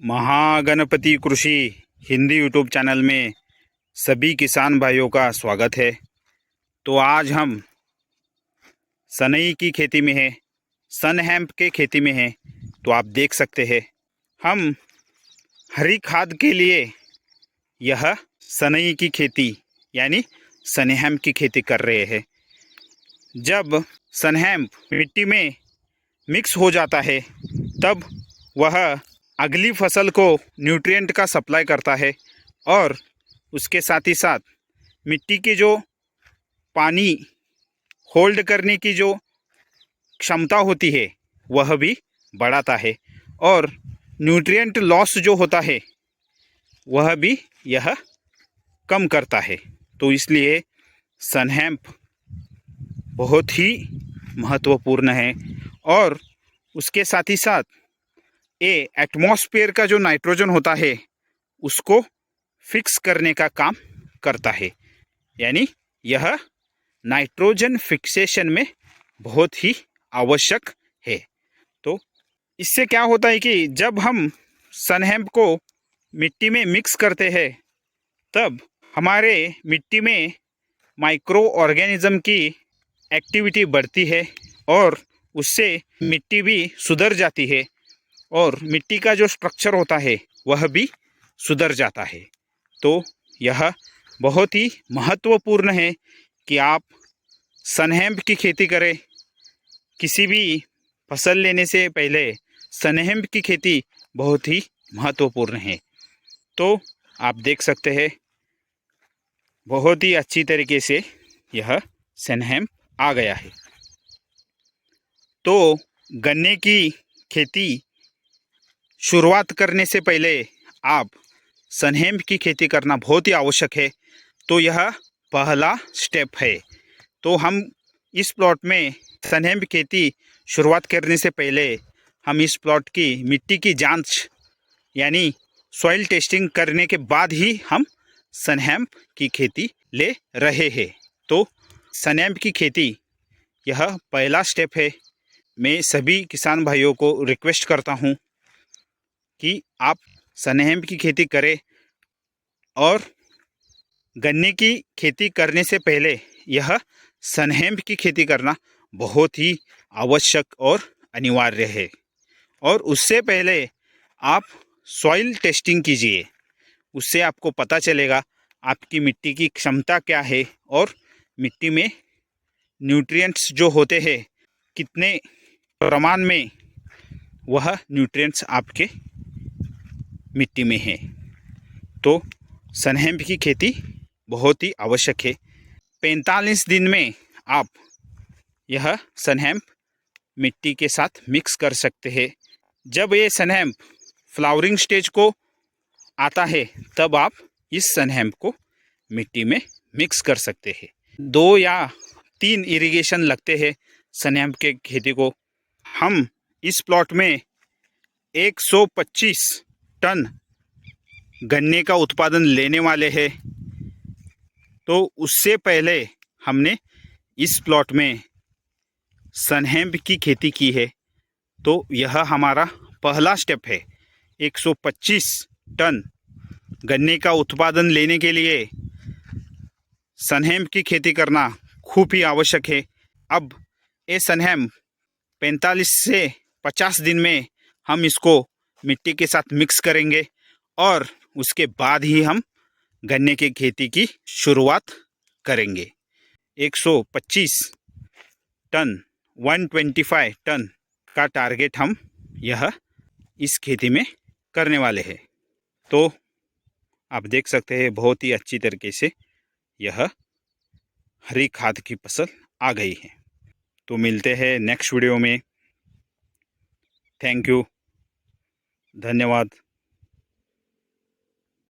महागणपति कृषि Hindi YouTube channel में सभी किसान भाइयों का स्वागत है। तो आज हम सनई की खेती में हैं, सन हेम्प के खेती में हैं। तो आप देख सकते हैं हम हरी खाद के लिए यह सनई की खेती यानी सन हेम्प की खेती कर रहे हैं। जब सन हेम्प मिट्टी में मिक्स हो जाता है तब वह अगली फसल को न्यूट्रिएंट का सप्लाई करता है और उसके साथ ही साथ मिट्टी के जो पानी होल्ड करने की जो क्षमता होती है वह भी बढ़ाता है और न्यूट्रिएंट लॉस जो होता है वह भी यह कम करता है। तो इसलिए सन हेम्प बहुत ही महत्वपूर्ण है और उसके साथ ही साथ ये एटमॉस्फेयर का जो नाइट्रोजन होता है उसको फिक्स करने का काम करता है, यानी यह नाइट्रोजन फिक्सेशन में बहुत ही आवश्यक है। तो इससे क्या होता है कि जब हम सन हेम्प को मिट्टी में मिक्स करते हैं तब हमारे मिट्टी में माइक्रो ऑर्गेनिज्म की एक्टिविटी बढ़ती है और उससे मिट्टी भी सुधर जाती है और मिट्टी का जो स्ट्रक्चर होता है वह भी सुधर जाता है। तो यह बहुत ही महत्वपूर्ण है कि आप सन हेम्प की खेती करें। किसी भी फसल लेने से पहले सन हेम्प की खेती बहुत ही महत्वपूर्ण है। तो आप देख सकते हैं बहुत ही अच्छी तरीके से यह सन हेम्प आ गया है। तो गन्ने की खेती शुरुआत करने से पहले आप सन हेम्प की खेती करना बहुत ही आवश्यक है। तो यह पहला स्टेप है। तो हम इस प्लॉट में सन हेम्प खेती शुरुआत करने से पहले हम इस प्लॉट की मिट्टी की जांच यानी सॉइल टेस्टिंग करने के बाद ही हम सन हेम्प की खेती ले रहे हैं। तो सन हेम्प की खेती यह पहला स्टेप है। मैं सभी किसान भाइयों को रिक्वेस्ट करता हूँ कि आप सन हेम्प की खेती करें और गन्ने की खेती करने से पहले यह सन हेम्प की खेती करना बहुत ही आवश्यक और अनिवार्य है। और उससे पहले आप सॉइल टेस्टिंग कीजिए, उससे आपको पता चलेगा आपकी मिट्टी की क्षमता क्या है और मिट्टी में न्यूट्रिएंट्स जो होते हैं कितने प्रमाण में वह न्यूट्रिएंट्स आपके मिट्टी में है। तो सन हेम्प की खेती बहुत ही आवश्यक है। 45 दिन में आप यह सन हेम्प मिट्टी के साथ मिक्स कर सकते हैं। जब ये सन हेम्प फ्लावरिंग स्टेज को आता है तब आप इस सन हेम्प को मिट्टी में मिक्स कर सकते हैं। 2 या 3 इरिगेशन लगते हैं सन हेम्प के खेती को। हम इस प्लॉट में 125 टन गन्ने का उत्पादन लेने वाले हैं। तो उससे पहले हमने इस प्लॉट में सन हेम्प की खेती की है। तो यह हमारा पहला स्टेप है। 125 टन गन्ने का उत्पादन लेने के लिए सन हेम्प की खेती करना खूब ही आवश्यक है। अब ये सन हेम्प 45 से 50 दिन में हम इसको मिट्टी के साथ मिक्स करेंगे और उसके बाद ही हम गन्ने की खेती की शुरुआत करेंगे। 125 टन 125 टन का टारगेट हम यह इस खेती में करने वाले हैं। तो आप देख सकते हैं बहुत ही अच्छी तरीके से यह हरी खाद की फसल आ गई है। तो मिलते हैं नेक्स्ट वीडियो में। थैंक यू, धन्यवाद।